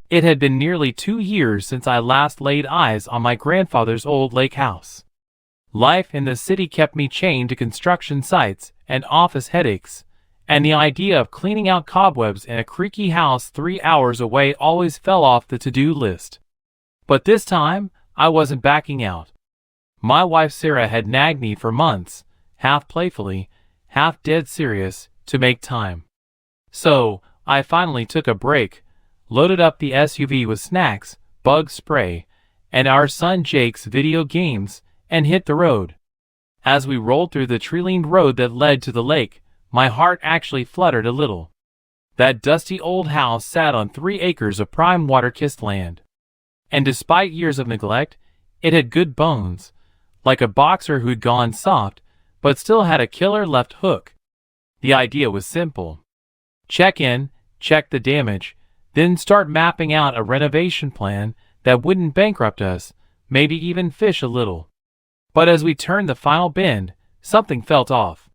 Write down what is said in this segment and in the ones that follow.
It had been nearly 2 years since I last laid eyes on my grandfather's old lake house. Life in the city kept me chained to construction sites and office headaches, and the idea of cleaning out cobwebs in a creaky house 3 hours away always fell off the to-do list. But this time, I wasn't backing out. My wife Sarah had nagged me for months, half playfully, half dead serious, to make time. So, I finally took a break, loaded up the SUV with snacks, bug spray, and our son Jake's video games, and hit the road. As we rolled through the tree-lined road that led to the lake, my heart actually fluttered a little. That dusty old house sat on 3 acres of prime water-kissed land. And despite years of neglect, it had good bones, like a boxer who'd gone soft, but still had a killer left hook. The idea was simple. Check in, check the damage, then start mapping out a renovation plan that wouldn't bankrupt us, maybe even fish a little. But as we turned the final bend, something felt off.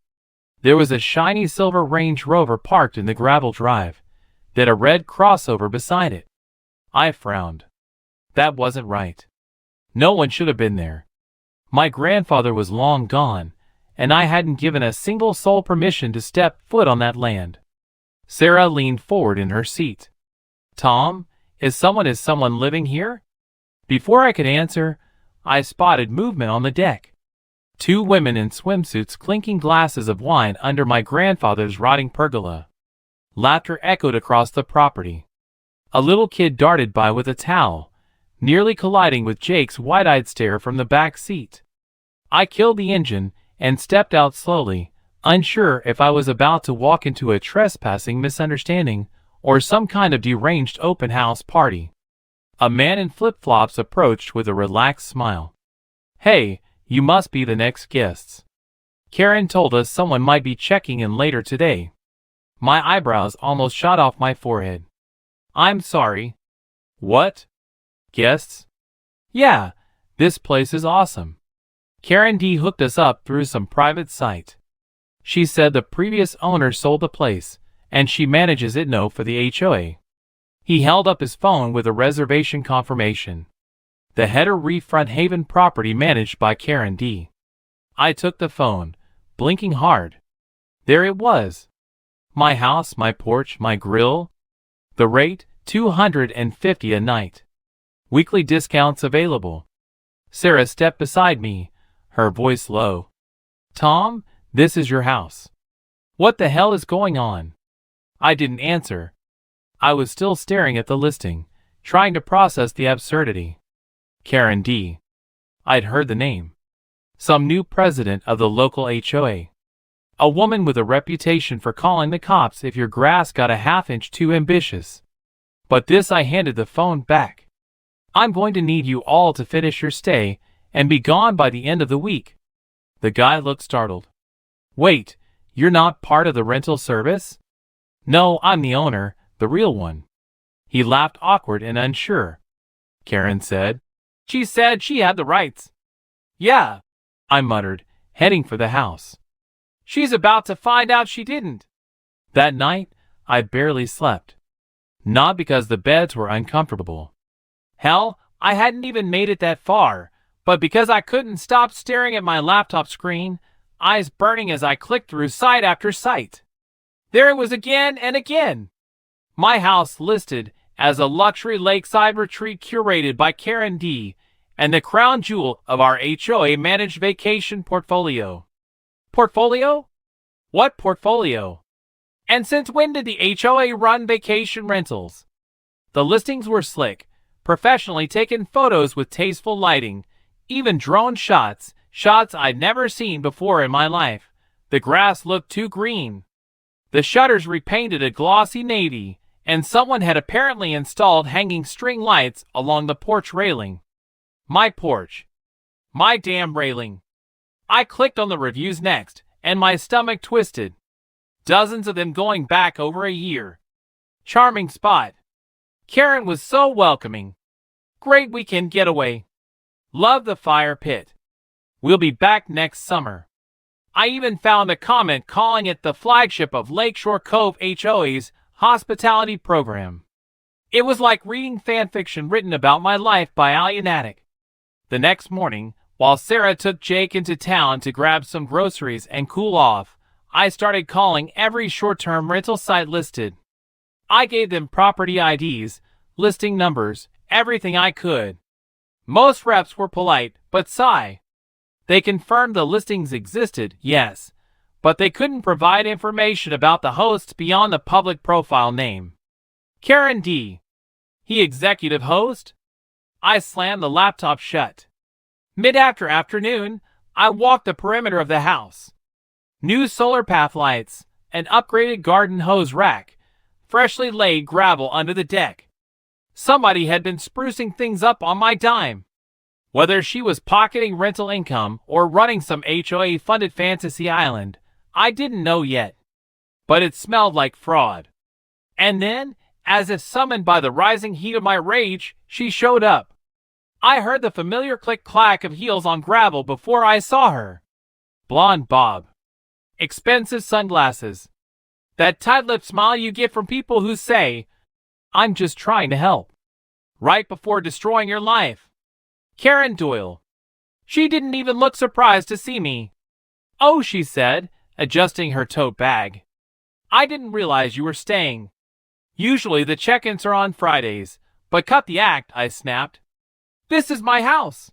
There was a shiny silver Range Rover parked in the gravel drive, then a red crossover beside it. I frowned. That wasn't right. No one should have been there. My grandfather was long gone, and I hadn't given a single soul permission to step foot on that land. Sarah leaned forward in her seat. "Tom, is someone living here?" Before I could answer, I spotted movement on the deck. 2 women in swimsuits clinking glasses of wine under my grandfather's rotting pergola. Laughter echoed across the property. A little kid darted by with a towel, nearly colliding with Jake's wide-eyed stare from the back seat. I killed the engine and stepped out slowly, unsure if I was about to walk into a trespassing misunderstanding or some kind of deranged open house party. A man in flip-flops approached with a relaxed smile. "Hey, you must be the next guests. Karen told us someone might be checking in later today." My eyebrows almost shot off my forehead. "I'm sorry." "What? Guests?" "Yeah, this place is awesome. Karen D hooked us up through some private site. She said the previous owner sold the place, and she manages it now for the HOA. He held up his phone with a reservation confirmation. The Header Reef Front Haven property managed by Karen D. I took the phone, blinking hard. There it was. My house, my porch, my grill. The rate, $250 a night. Weekly discounts available. Sarah stepped beside me, her voice low. "Tom, this is your house. What the hell is going on?" I didn't answer. I was still staring at the listing, trying to process the absurdity. Karen D. I'd heard the name. Some new president of the local HOA. A woman with a reputation for calling the cops if your grass got a half-inch too ambitious. But this I handed the phone back. "I'm going to need you all to finish your stay and be gone by the end of the week." The guy looked startled. "Wait, you're not part of the rental service?" "No, I'm the owner, the real one." He laughed, awkward and unsure. Karen said. "She said she had the rights." "Yeah," I muttered, heading for the house. "She's about to find out she didn't." That night, I barely slept. Not because the beds were uncomfortable. Hell, I hadn't even made it that far, but because I couldn't stop staring at my laptop screen, eyes burning as I clicked through site after site. There it was again and again. My house listed as a luxury lakeside retreat curated by Karen D. and the crown jewel of our HOA managed vacation portfolio. Portfolio? What portfolio? And since when did the HOA run vacation rentals? The listings were slick, professionally taken photos with tasteful lighting, even drone shots I'd never seen before in my life. The grass looked too green. The shutters repainted a glossy navy, and someone had apparently installed hanging string lights along the porch railing. My porch. My damn railing. I clicked on the reviews next, and my stomach twisted. Dozens of them going back over a year. Charming spot. Karen was so welcoming. Great weekend getaway. Love the fire pit. We'll be back next summer. I even found a comment calling it the flagship of Lakeshore Cove HOA's hospitality program. It was like reading fanfiction written about my life by Alienatic. The next morning, while Sarah took Jake into town to grab some groceries and cool off, I started calling every short-term rental site listed. I gave them property IDs, listing numbers, everything I could. Most reps were polite, but sigh. They confirmed the listings existed, yes, but they couldn't provide information about the hosts beyond the public profile name. Karen D. He executive host? I slammed the laptop shut. Mid-afternoon, I walked the perimeter of the house. New solar path lights, an upgraded garden hose rack, freshly laid gravel under the deck. Somebody had been sprucing things up on my dime. Whether she was pocketing rental income or running some HOA-funded fantasy island, I didn't know yet. But it smelled like fraud. And then, as if summoned by the rising heat of my rage, she showed up. I heard the familiar click-clack of heels on gravel before I saw her. Blonde bob. Expensive sunglasses. That tight-lipped smile you get from people who say, "I'm just trying to help," right before destroying your life. Karen Doyle. She didn't even look surprised to see me. "Oh," she said, adjusting her tote bag. "I didn't realize you were staying. Usually the check-ins are on Fridays, but cut the act," I snapped. "This is my house.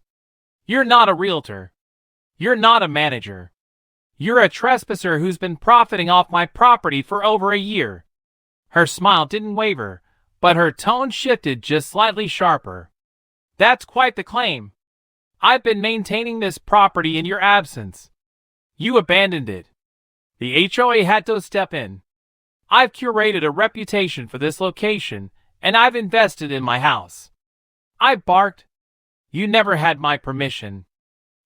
You're not a realtor. You're not a manager. You're a trespasser who's been profiting off my property for over a year." Her smile didn't waver, but her tone shifted just slightly sharper. "That's quite the claim. I've been maintaining this property in your absence. You abandoned it. The HOA had to step in. I've curated a reputation for this location, and I've invested in my house." I barked. "You never had my permission.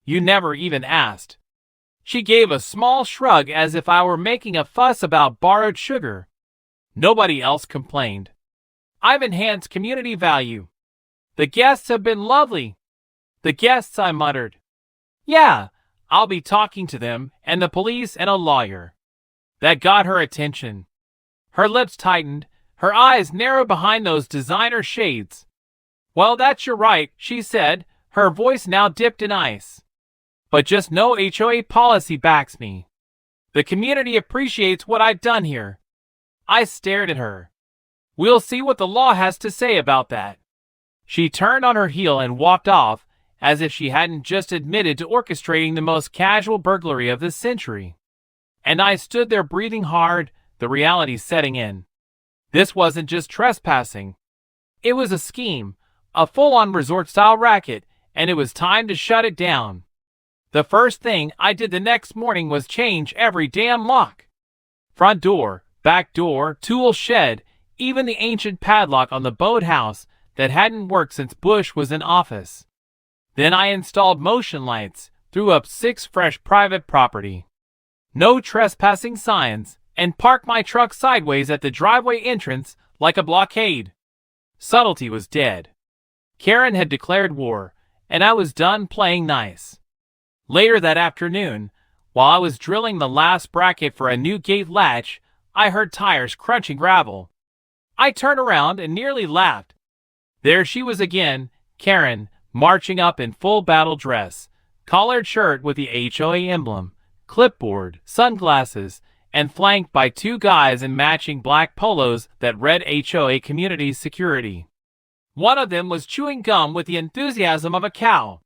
You never even asked." She gave a small shrug as if I were making a fuss about borrowed sugar. Nobody else complained. "I've enhanced community value. The guests have been lovely." "The guests," I muttered. "Yeah, I'll be talking to them and the police and a lawyer." That got her attention. Her lips tightened, her eyes narrowed behind those designer shades. "Well, that's your right," she said, her voice now dipped in ice. "But just no HOA policy backs me. The community appreciates what I've done here." I stared at her. "We'll see what the law has to say about that." She turned on her heel and walked off, as if she hadn't just admitted to orchestrating the most casual burglary of the century. And I stood there breathing hard, the reality setting in. This wasn't just trespassing. It was a scheme, a full-on resort-style racket, and it was time to shut it down. The first thing I did the next morning was change every damn lock. Front door, back door, tool shed, even the ancient padlock on the boathouse that hadn't worked since Bush was in office. Then I installed motion lights, threw up 6 fresh private property, no trespassing signs, and parked my truck sideways at the driveway entrance like a blockade. Subtlety was dead. Karen had declared war, and I was done playing nice. Later that afternoon, while I was drilling the last bracket for a new gate latch, I heard tires crunching gravel. I turned around and nearly laughed. There she was again, Karen, marching up in full battle dress, collared shirt with the HOA emblem, clipboard, sunglasses, and flanked by 2 guys in matching black polos that read HOA Community Security. One of them was chewing gum with the enthusiasm of a cow.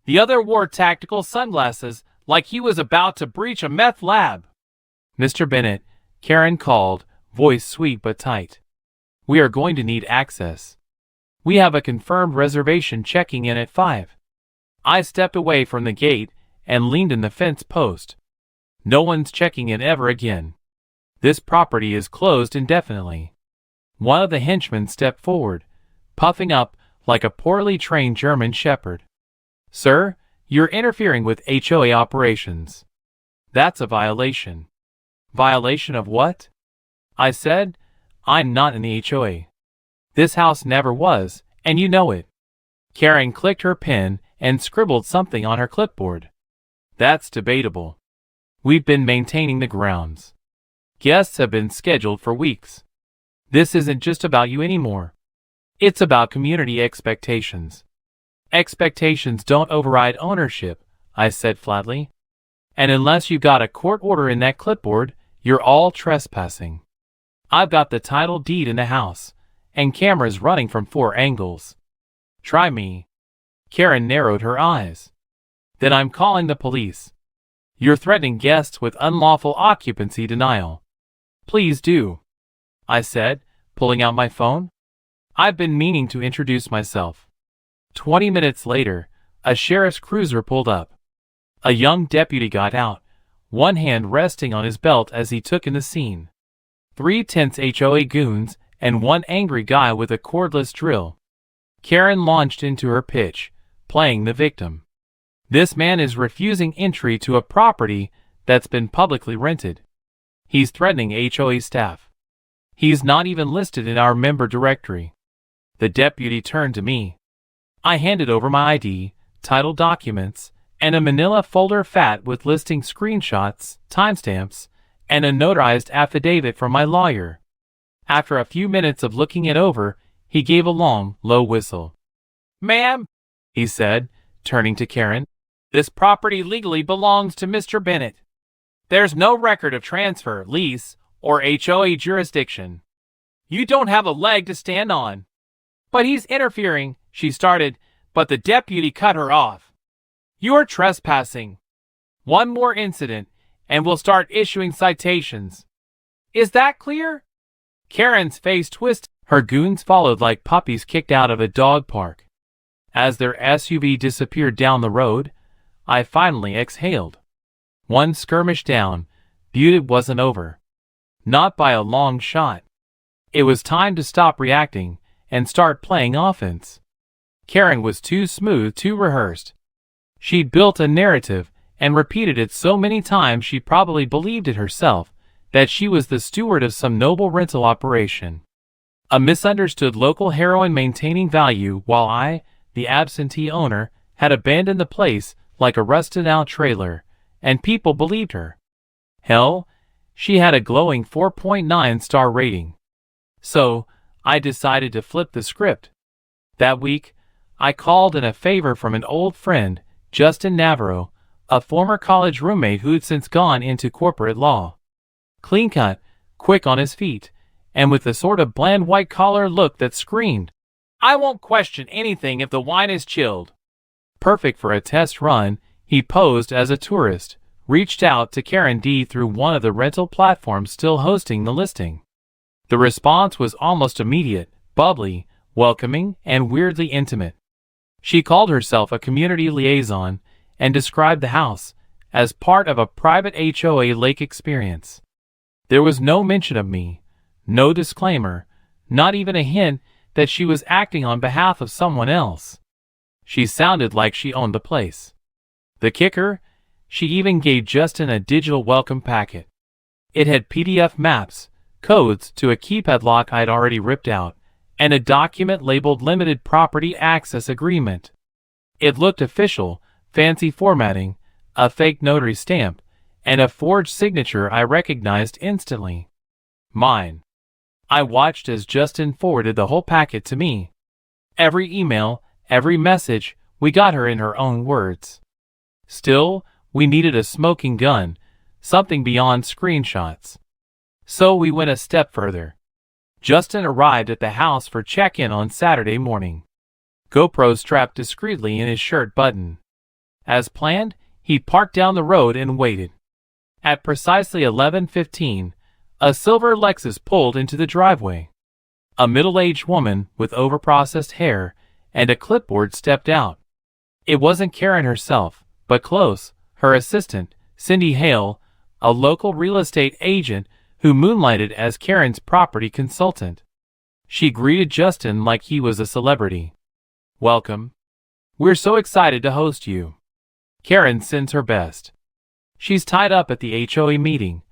The other wore tactical sunglasses like he was about to breach a meth lab. "Mr. Bennett," Karen called, voice sweet but tight. "We are going to need access. We have a confirmed reservation checking in at 5. I stepped away from the gate and leaned in the fence post. "No one's checking in ever again. This property is closed indefinitely." One of the henchmen stepped forward, puffing up like a poorly trained German shepherd. "Sir, you're interfering with HOA operations. That's a violation." "Violation of what?" I said. "I'm not in the HOA. This house never was, and you know it." Karen clicked her pen and scribbled something on her clipboard. "That's debatable. We've been maintaining the grounds. Guests have been scheduled for weeks. This isn't just about you anymore. It's about community expectations. Expectations don't override ownership, I said flatly. And unless you got a court order in that clipboard, you're all trespassing. I've got the title deed in the house, and cameras running from 4 angles. Try me. Karen narrowed her eyes. Then I'm calling the police. You're threatening guests with unlawful occupancy denial. Please do, I said, pulling out my phone. I've been meaning to introduce myself. 20 minutes later, a sheriff's cruiser pulled up. A young deputy got out, one hand resting on his belt as he took in the scene. 3 tense HOA goons and one angry guy with a cordless drill. Karen launched into her pitch, playing the victim. This man is refusing entry to a property that's been publicly rented. He's threatening HOA staff. He's not even listed in our member directory. The deputy turned to me. I handed over my ID, title documents, and a manila folder fat with listing screenshots, timestamps, and a notarized affidavit from my lawyer. After a few minutes of looking it over, he gave a long, low whistle. "Ma'am," he said, turning to Karen, "this property legally belongs to Mr. Bennett. There's no record of transfer, lease, or HOA jurisdiction. You don't have a leg to stand on." "But he's interfering," she started, but the deputy cut her off. "You're trespassing. One more incident, and we'll start issuing citations. Is that clear?" Karen's face twisted. Her goons followed like puppies kicked out of a dog park. As their SUV disappeared down the road, I finally exhaled. One skirmish down, but it wasn't over. Not by a long shot. It was time to stop reacting and start playing offense. Karen was too smooth, too rehearsed. She'd built a narrative and repeated it so many times she probably believed it herself, that she was the steward of some noble rental operation. A misunderstood local heroine maintaining value while I, the absentee owner, had abandoned the place like a rusted-out trailer, and people believed her. Hell, she had a glowing 4.9-star rating. So, I decided to flip the script. That week, I called in a favor from an old friend, Justin Navarro, a former college roommate who'd since gone into corporate law. Clean-cut, quick on his feet, and with the sort of bland white-collar look that screamed, "I won't question anything if the wine is chilled." Perfect for a test run, he posed as a tourist, reached out to Karen D through one of the rental platforms still hosting the listing. The response was almost immediate, bubbly, welcoming, and weirdly intimate. She called herself a community liaison and described the house as part of a private HOA lake experience. There was no mention of me, no disclaimer, not even a hint that she was acting on behalf of someone else. She sounded like she owned the place. The kicker? She even gave Justin a digital welcome packet. It had PDF maps, codes to a keypad lock I'd already ripped out, and a document labeled Limited Property Access Agreement. It looked official, fancy formatting, a fake notary stamp, and a forged signature I recognized instantly. Mine. I watched as Justin forwarded the whole packet to me. Every email, every message, we got her in her own words. Still, we needed a smoking gun, something beyond screenshots. So we went a step further. Justin arrived at the house for check-in on Saturday morning. GoPro strapped discreetly in his shirt button. As planned, he parked down the road and waited. At precisely 11:15, a silver Lexus pulled into the driveway. A middle-aged woman with overprocessed hair and a clipboard stepped out. It wasn't Karen herself, but close, her assistant, Cindy Hale, a local real estate agent who moonlighted as Karen's property consultant. She greeted Justin like he was a celebrity. "Welcome. We're so excited to host you. Karen sends her best. She's tied up at the HOA meeting,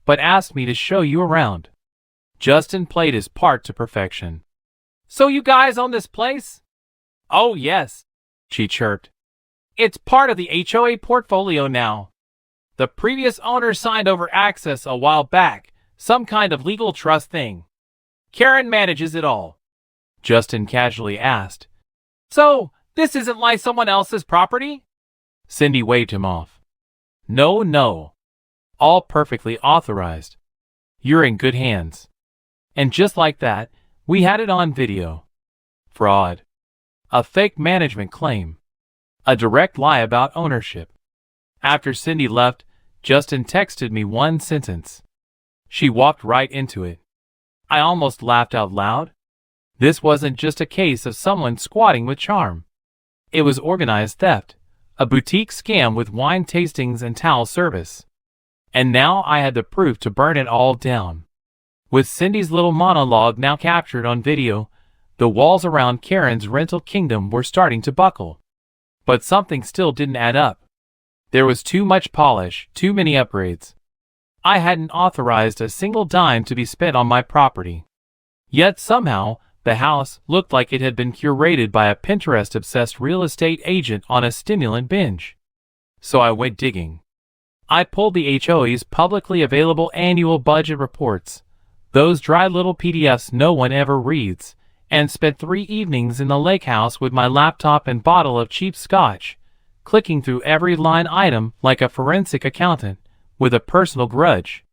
but asked me to show you around." Justin played his part to perfection. "So you guys own this place?" "Oh yes," she chirped. "It's part of the HOA portfolio now. The previous owner signed over access a while back, some kind of legal trust thing. Karen manages it all." Justin casually asked. So, this isn't like someone else's property? Cindy waved him off. No, no. All perfectly authorized. You're in good hands. And just like that, we had it on video. Fraud. A fake management claim. A direct lie about ownership. After Cindy left, Justin texted me one sentence. She walked right into it. I almost laughed out loud. This wasn't just a case of someone squatting with charm. It was organized theft, a boutique scam with wine tastings and towel service. And now I had the proof to burn it all down. With Cindy's little monologue now captured on video, the walls around Karen's rental kingdom were starting to buckle. But something still didn't add up. There was too much polish, too many upgrades. I hadn't authorized a single dime to be spent on my property. Yet somehow, the house looked like it had been curated by a Pinterest-obsessed real estate agent on a stimulant binge. So I went digging. I pulled the HOA's publicly available annual budget reports, those dry little PDFs no one ever reads, and spent 3 evenings in the lake house with my laptop and bottle of cheap scotch, clicking through every line item like a forensic accountant with a personal grudge.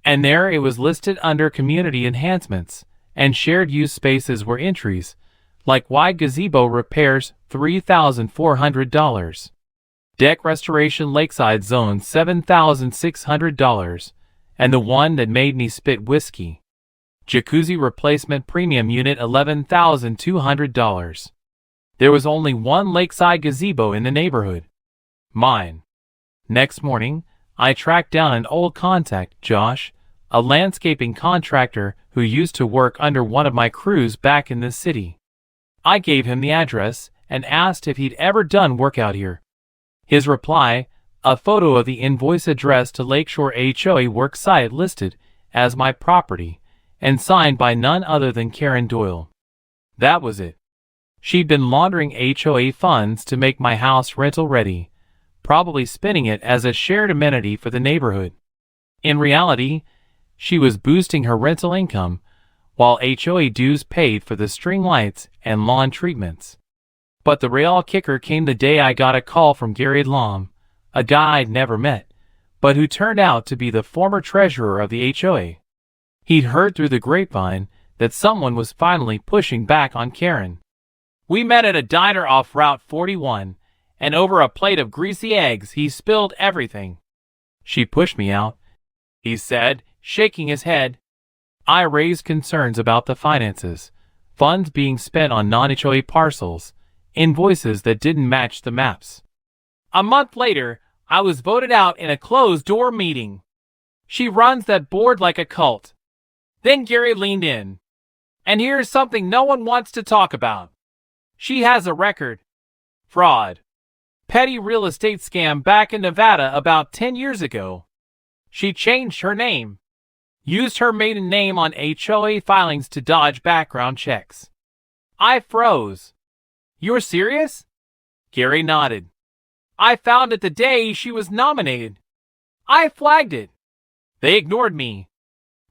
And there it was listed under community enhancements, and shared use spaces were entries, like wide gazebo repairs $3,400. Deck restoration lakeside zone $7,600, and the one that made me spit whiskey. Jacuzzi replacement premium unit $11,200. There was only one lakeside gazebo in the neighborhood. Mine. Next morning, I tracked down an old contact, Josh, a landscaping contractor who used to work under one of my crews back in this city. I gave him the address and asked if he'd ever done work out here. His reply, a photo of the invoice addressed to Lakeshore HOA work site listed as my property, and signed by none other than Karen Doyle. That was it. She'd been laundering HOA funds to make my house rental ready, probably spinning it as a shared amenity for the neighborhood. In reality, she was boosting her rental income, while HOA dues paid for the string lights and lawn treatments. But the real kicker came the day I got a call from Gary Lom, a guy I'd never met, but who turned out to be the former treasurer of the HOA. He'd heard through the grapevine that someone was finally pushing back on Karen. We met at a diner off Route 41, and over a plate of greasy eggs he spilled everything. She pushed me out, he said, shaking his head. I raised concerns about the finances, funds being spent on non-HOA parcels, invoices that didn't match the maps. A month later, I was voted out in a closed-door meeting. She runs that board like a cult. Then Gary leaned in. And here's something no one wants to talk about. She has a record. Fraud. Petty real estate scam back in Nevada about 10 years ago. She changed her name. Used her maiden name on HOA filings to dodge background checks. I froze. You're serious? Gary nodded. I found it the day she was nominated. I flagged it. They ignored me.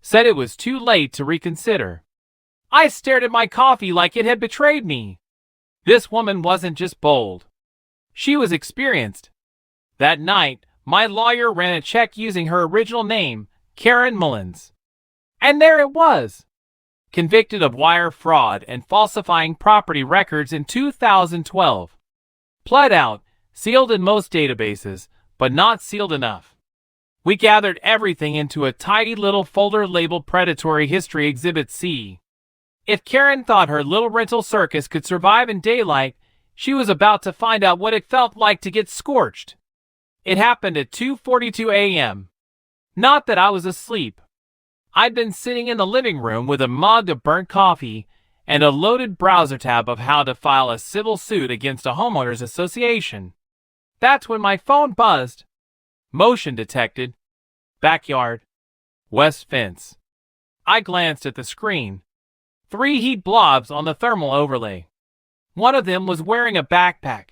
Said it was too late to reconsider. I stared at my coffee like it had betrayed me. This woman wasn't just bold. She was experienced. That night, my lawyer ran a check using her original name, Karen Mullins. And there it was. Convicted of wire fraud and falsifying property records in 2012. Pled out, sealed in most databases, but not sealed enough. We gathered everything into a tidy little folder labeled Predatory History Exhibit C. If Karen thought her little rental circus could survive in daylight, she was about to find out what it felt like to get scorched. It happened at 2:42 a.m. Not that I was asleep. I'd been sitting in the living room with a mug of burnt coffee and a loaded browser tab of how to file a civil suit against a homeowners association. That's when my phone buzzed. Motion detected. Backyard. West fence. I glanced at the screen. 3 heat blobs on the thermal overlay. One of them was wearing a backpack.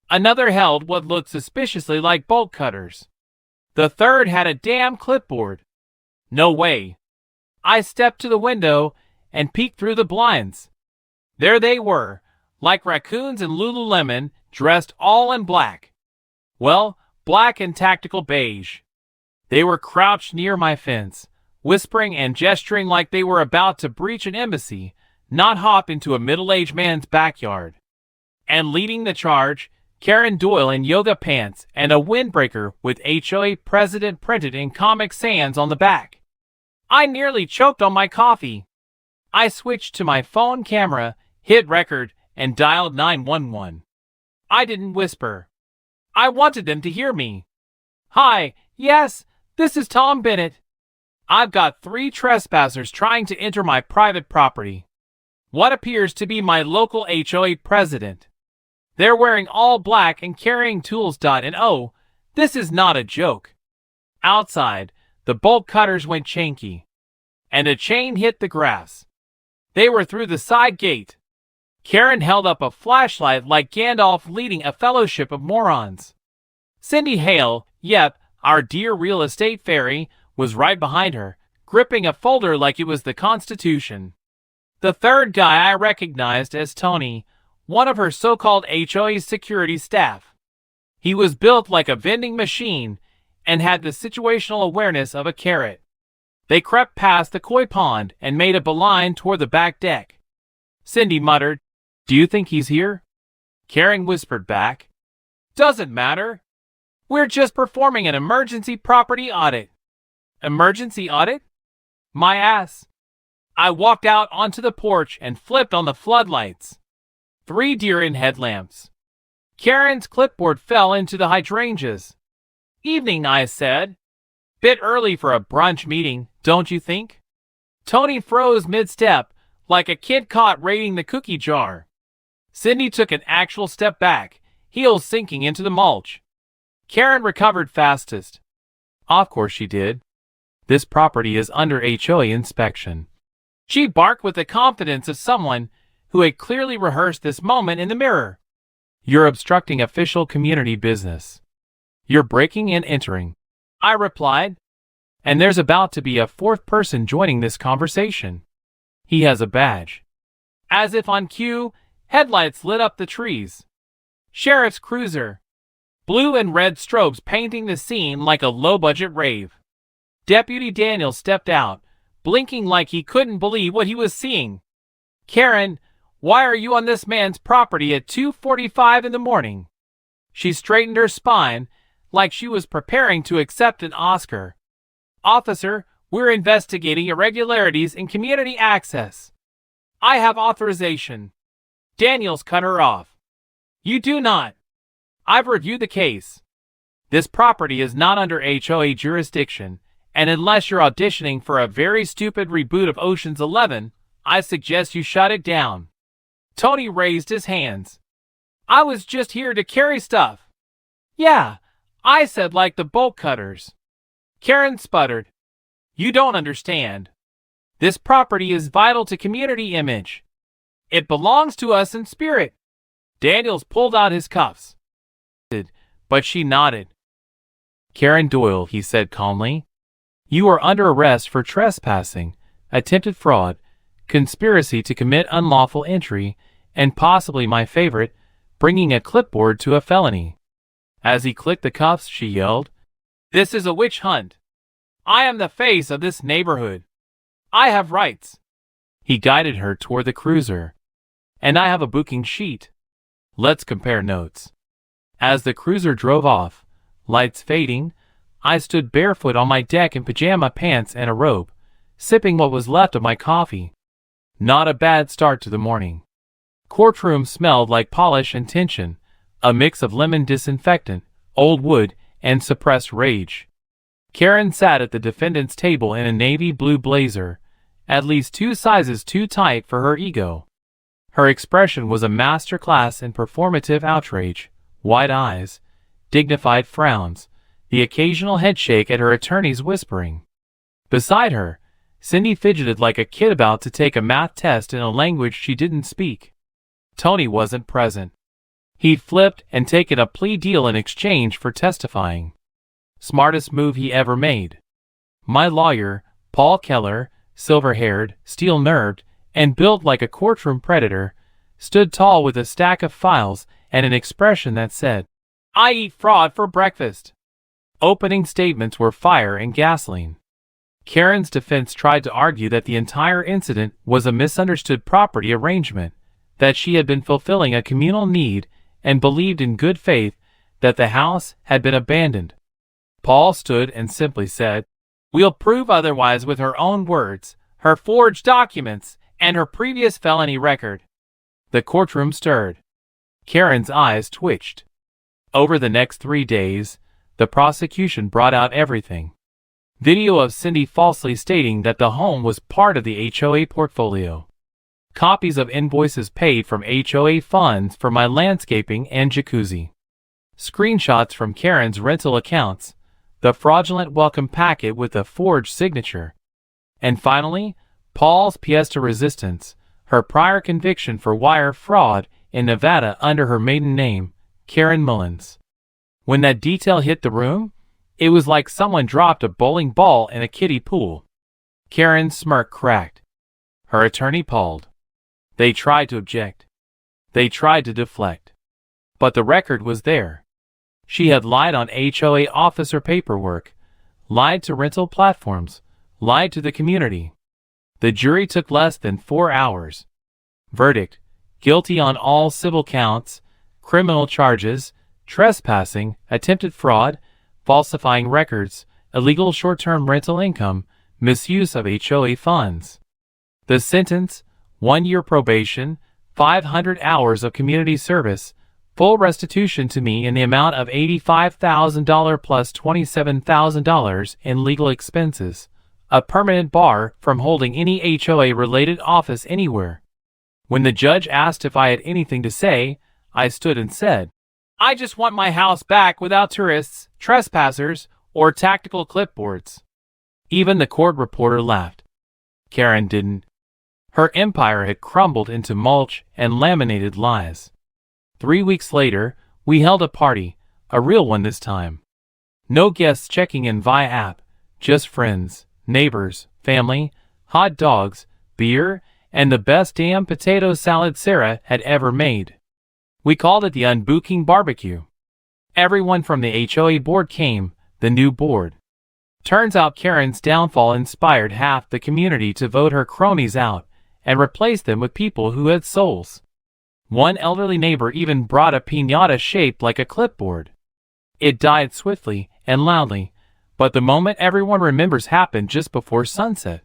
Another held what looked suspiciously like bolt cutters. The third had a damn clipboard. No way. I stepped to the window and peeked through the blinds. There they were, like raccoons in Lululemon, dressed all in black. Well, black and tactical beige. They were crouched near my fence, whispering and gesturing like they were about to breach an embassy, not hop into a middle-aged man's backyard. And leading the charge, Karen Doyle in yoga pants and a windbreaker with HOA President printed in Comic Sans on the back. I nearly choked on my coffee. I switched to my phone camera, hit record, and dialed 911. I didn't whisper. I wanted them to hear me. Hi, yes, this is Tom Bennett. I've got 3 trespassers trying to enter my private property. What appears to be my local HOA president. They're wearing all black and carrying tools. And oh, this is not a joke. Outside, the bolt cutters went chinky, and a chain hit the grass. They were through the side gate. Karen held up a flashlight like Gandalf leading a fellowship of morons. Cindy Hale, yep, our dear real estate fairy, was right behind her, gripping a folder like it was the Constitution. The third guy I recognized as Tony, one of her so-called HOA security staff. He was built like a vending machine and had the situational awareness of a carrot. They crept past the koi pond and made a beeline toward the back deck. Cindy muttered, "Do you think he's here?" Karen whispered back, "Doesn't matter. We're just performing an emergency property audit." Emergency audit? My ass. I walked out onto the porch and flipped on the floodlights. 3 deer in headlamps. Karen's clipboard fell into the hydrangeas. "Evening," I said. "Bit early for a brunch meeting, don't you think?" Tony froze mid-step, like a kid caught raiding the cookie jar. Cindy took an actual step back, heels sinking into the mulch. Karen recovered fastest. Of course she did. This property is under HOA inspection. She barked with the confidence of someone who had clearly rehearsed this moment in the mirror. "You're obstructing official community business. You're breaking and entering," I replied. "And there's about to be a 4th person joining this conversation. He has a badge." As if on cue, headlights lit up the trees. Sheriff's cruiser. Blue and red strobes painting the scene like a low-budget rave. Deputy Daniel stepped out, blinking like he couldn't believe what he was seeing. "Karen, why are you on this man's property at 2:45 in the morning?" She straightened her spine, like she was preparing to accept an Oscar. "Officer, we're investigating irregularities in community access." "I have authorization." Daniels cut her off. "You do not. I've reviewed the case. This property is not under HOA jurisdiction, and unless you're auditioning for a very stupid reboot of Ocean's 11, I suggest you shut it down." Tony raised his hands. "I was just here to carry stuff." "Yeah," I said, like the bolt cutters. Karen sputtered. "You don't understand. This property is vital to community image. It belongs to us in spirit." Daniels pulled out his cuffs. But she nodded. "Karen Doyle," he said calmly, "you are under arrest for trespassing, attempted fraud, conspiracy to commit unlawful entry, and possibly my favorite, bringing a clipboard to a felony." As he clicked the cuffs, she yelled, "This is a witch hunt. I am the face of this neighborhood. I have rights." He guided her toward the cruiser. "And I have a booking sheet. Let's compare notes." As the cruiser drove off, lights fading, I stood barefoot on my deck in pajama pants and a robe, sipping what was left of my coffee. Not a bad start to the morning. Courtroom smelled like polish and tension, a mix of lemon disinfectant, old wood, and suppressed rage. Karen sat at the defendant's table in a navy blue blazer, at least 2 sizes too tight for her ego. Her expression was a masterclass in performative outrage, wide eyes, dignified frowns, the occasional headshake at her attorney's whispering. Beside her, Cindy fidgeted like a kid about to take a math test in a language she didn't speak. Tony wasn't present. He'd flipped and taken a plea deal in exchange for testifying. Smartest move he ever made. My lawyer, Paul Keller, silver-haired, steel-nerved, and built like a courtroom predator, stood tall with a stack of files and an expression that said, "I eat fraud for breakfast." Opening statements were fire and gasoline. Karen's defense tried to argue that the entire incident was a misunderstood property arrangement, that she had been fulfilling a communal need and believed in good faith that the house had been abandoned. Paul stood and simply said, "We'll prove otherwise with her own words, her forged documents, and her previous felony record." The courtroom stirred. Karen's eyes twitched. Over the next 3 days, the prosecution brought out everything. Video of Cindy falsely stating that the home was part of the HOA portfolio. Copies of invoices paid from HOA funds for my landscaping and jacuzzi. Screenshots from Karen's rental accounts, the fraudulent welcome packet with a forged signature. And finally, Paul's pièce de résistance, her prior conviction for wire fraud in Nevada under her maiden name, Karen Mullins. When that detail hit the room, it was like someone dropped a bowling ball in a kiddie pool. Karen's smirk cracked. Her attorney palled. They tried to object. They tried to deflect. But the record was there. She had lied on HOA officer paperwork, lied to rental platforms, lied to the community. The jury took less than 4 hours. Verdict: guilty on all civil counts, criminal charges, trespassing, attempted fraud, falsifying records, illegal short-term rental income, misuse of HOA funds. The sentence: 1 year probation, 500 hours of community service, full restitution to me in the amount of $85,000 plus $27,000 in legal expenses, a permanent bar from holding any HOA-related office anywhere. When the judge asked if I had anything to say, I stood and said, "I just want my house back without tourists, trespassers, or tactical clipboards." Even the court reporter laughed. Karen didn't. Her empire had crumbled into mulch and laminated lies. 3 weeks later, we held a party, a real one this time. No guests checking in via app, just friends, neighbors, family, hot dogs, beer, and the best damn potato salad Sarah had ever made. We called it the Unbooking Barbecue. Everyone from the HOA board came, the new board. Turns out Karen's downfall inspired half the community to vote her cronies out and replace them with people who had souls. One elderly neighbor even brought a piñata shaped like a clipboard. It died swiftly and loudly, but the moment everyone remembers happened just before sunset.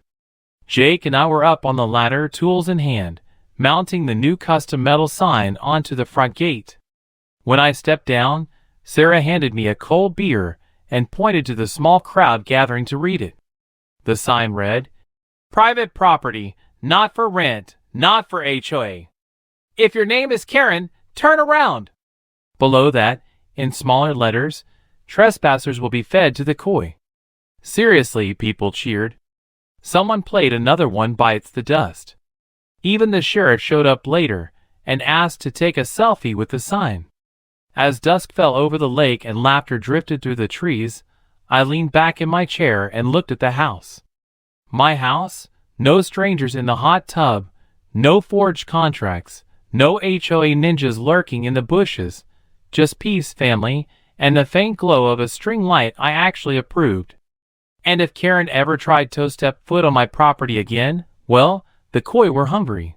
Jake and I were up on the ladder, tools in hand, mounting the new custom metal sign onto the front gate. When I stepped down, Sarah handed me a cold beer and pointed to the small crowd gathering to read it. The sign read, "Private property, not for rent, not for HOA. If your name is Karen, turn around." Below that, in smaller letters, "Trespassers will be fed to the koi." Seriously, people cheered. Someone played Another One Bites the Dust. Even the sheriff showed up later and asked to take a selfie with the sign. As dusk fell over the lake and laughter drifted through the trees, I leaned back in my chair and looked at the house. My house, no strangers in the hot tub, no forged contracts, no HOA ninjas lurking in the bushes, just peace, family, and the faint glow of a string light I actually approved. And if Karen ever tried to step foot on my property again, well, the koi were hungry.